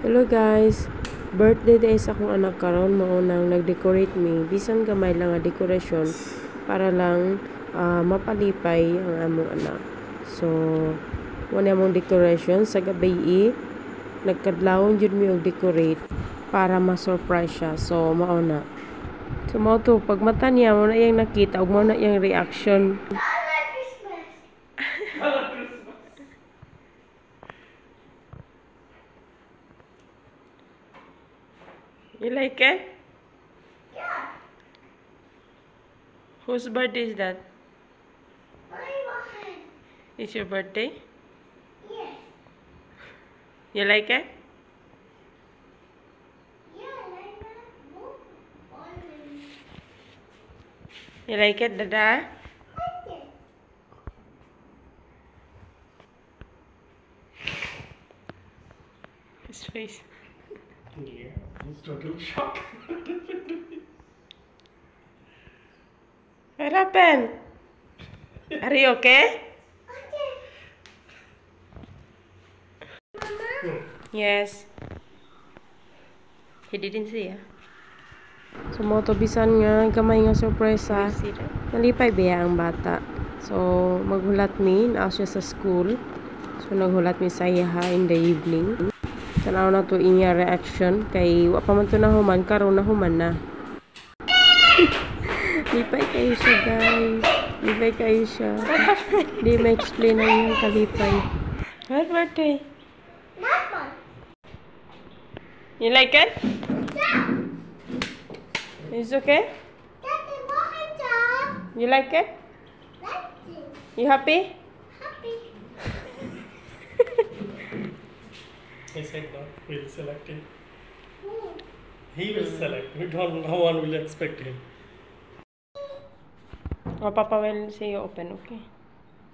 Hello guys, birthday day sa akong anak karon mao nang nag-decorate mi bisan gamay lang nga dekorasyon para lang mapalipay ang among anak. So, wala mong decoration sa gabi nagkadlawon jud mi og decorate para ma-surprise siya. So, mao na. So, mao to pag mata niya mo na iyang nakita ug mao na iyang reaction. You like it? Yeah. Whose birthday is that? My one. It's your birthday? Yes. You like it? Yeah, like that. Move on. You like it, Dada? Like it. His face. Yeah, he's total shock. What happened? Are you okay? Okay. Mama. Yes. He didn't see ya. So, mo to bisan nga gamay nga sorpresa. Nalipay biya ang bata. So, maghulat mi na siya sa school. So, naghulat mi sa iya in the evening. Tanaw na to inya reaction kay wa pa man to nahuman karon nahuman na. Lipay kayo siya, guys. Lipay kayo siya. Di ma-explain na yung kalipay. What birthday? Mama. You like it? Yeah. It's okay? Daddy, walking job. You like it? Daddy. You happy? Happy. He said no, we'll select him. Hmm. He will select. We don't know, no one will expect him. Oh, Papa will say you open, okay?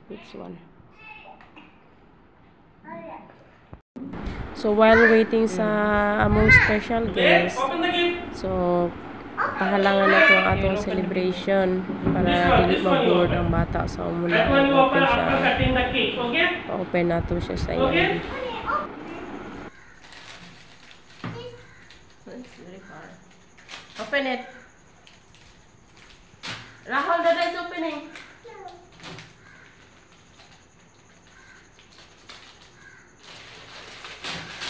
Which one? Oh, yeah. So, while waiting sa among special guest, Open the gate. so, pahalangan na to ang atong celebration para dili ma-board ang bata. So, muna That one you open open siya. after cutting the cake, okay? Pa-open na to siya sa Okay. iya. It's very far. Open it. Rahul, Dada is opening.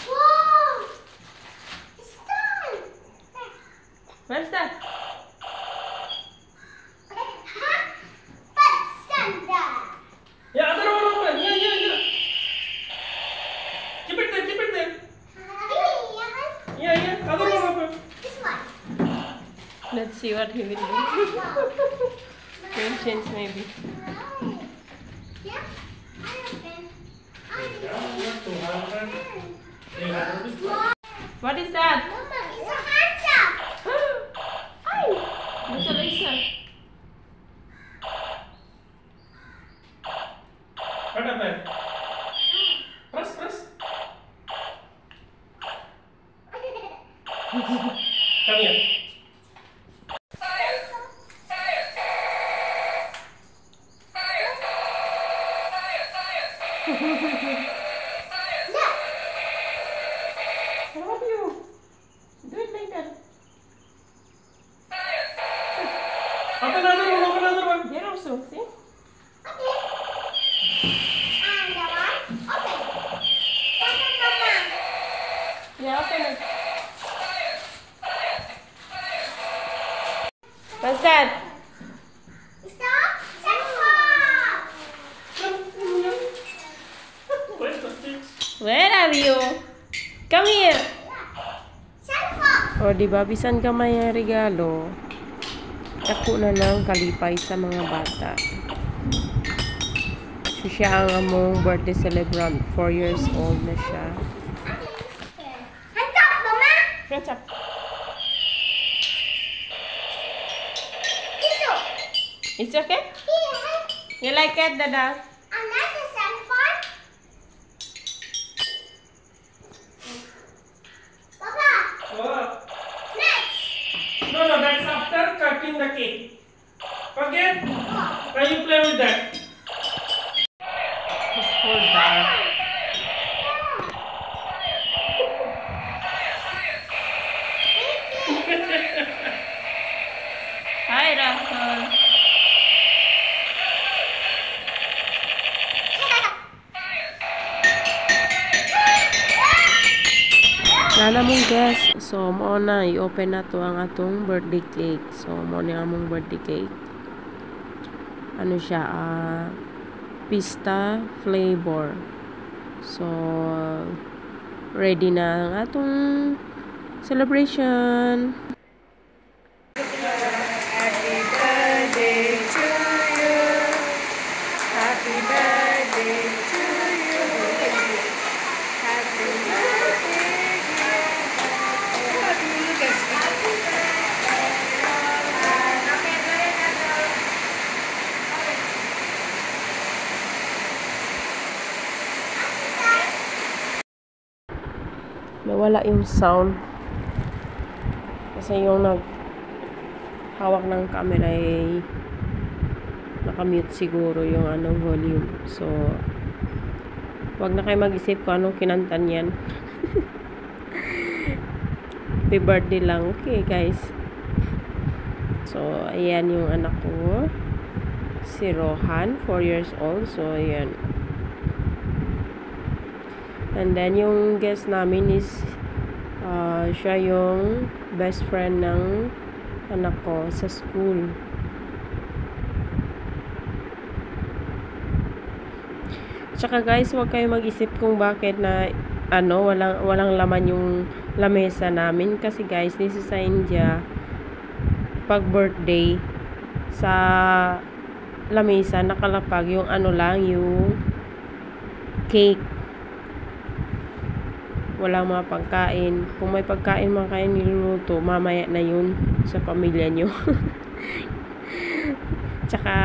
Whoa! It's done. Where's that? That's Santa. Yeah, other one open. Yeah. Keep it there, keep it there. Yeah, other one open. This one. Let's see what he will do. Patience maybe. Yeah, I open. What is that? Mama, it's a handsaw. Ay! Nasa laser. What happened? Press. Come here. Look. What about you? Do it later. Open another one. Here also, see? Okay. And the one. Open. Open, Mama. Yeah, open it. What's that? Stop. Santa. Where's the six? Where are you? Come here. Santa. O, diba, bisan ka may regalo, dako na ng kalipay sa mga bata. So, siya ang among birthday celebrant. 4 years old na siya. Hands up, Mama. What's up? Tissue. It's okay? Here. You like it, Dada? Another sunflower. Papa. What? Next. No, that's after cutting the cake. Okay? Can you play with that? It's so dark. Nana mong guest. So, mo na, i-open na to ang atong birthday cake. So, mo na among birthday cake. Ano siya, pista flavor. So, ready na ang atong celebration. Happy birthday to you. Happy birthday to you. Happy birthday. Nawala yung sound kasi yung hawak ng camera ay nakamute siguro yung volume. So, wag na kayo mag-isip kung anong kinantan yan. Happy birthday lang. Okay, guys. So, ayan yung anak ko. Si Rohan, 4 years old. So, ayan. And then, yung guest namin is siya yung best friend ng anak ko sa school. Tsaka guys, huwag kayo mag-isip kung bakit na walang laman yung lamesa namin. Kasi guys, dito sa India, pag birthday, sa lamesa, nakalapag yung yung cake. Walang mga pagkain. Kung may pagkain mga kayo niluluto, mamaya na yun sa pamilya nyo. Tsaka,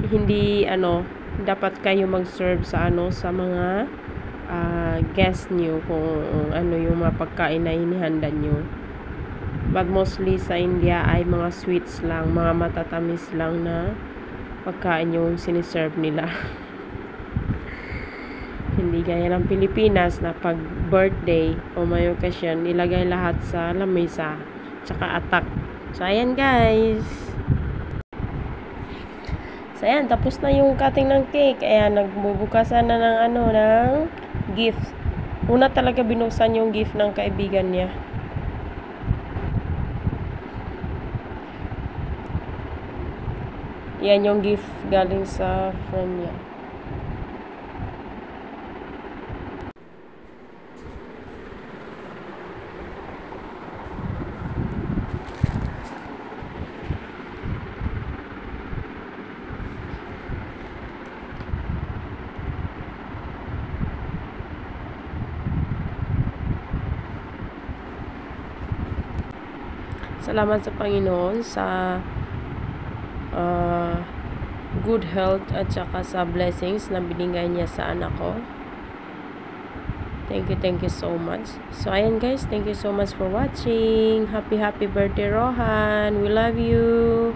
hindi, dapat kayo mag-serve sa, sa mga guest nyo kung yung mga pagkain na inihanda nyo. But mostly sa India ay mga sweets lang, mga matatamis lang na pagkain yung siniserve nila. Hindi gaya ng Pilipinas na pag birthday o may okasyon, ilagay lahat sa lamesa tsaka atak. So, ayan guys. So, ayan. Tapos na yung cutting ng cake. Ayan, nagbubukasan na ng gift. Una talaga binuksan yung gift ng kaibigan niya. Yan yung gift galing sa friend niya. Salamat sa Panginoon sa good health at saka sa blessings na binigay niya sa anak ko. Thank you so much. So, ayan guys, thank you so much for watching. Happy birthday, Rohan. We love you.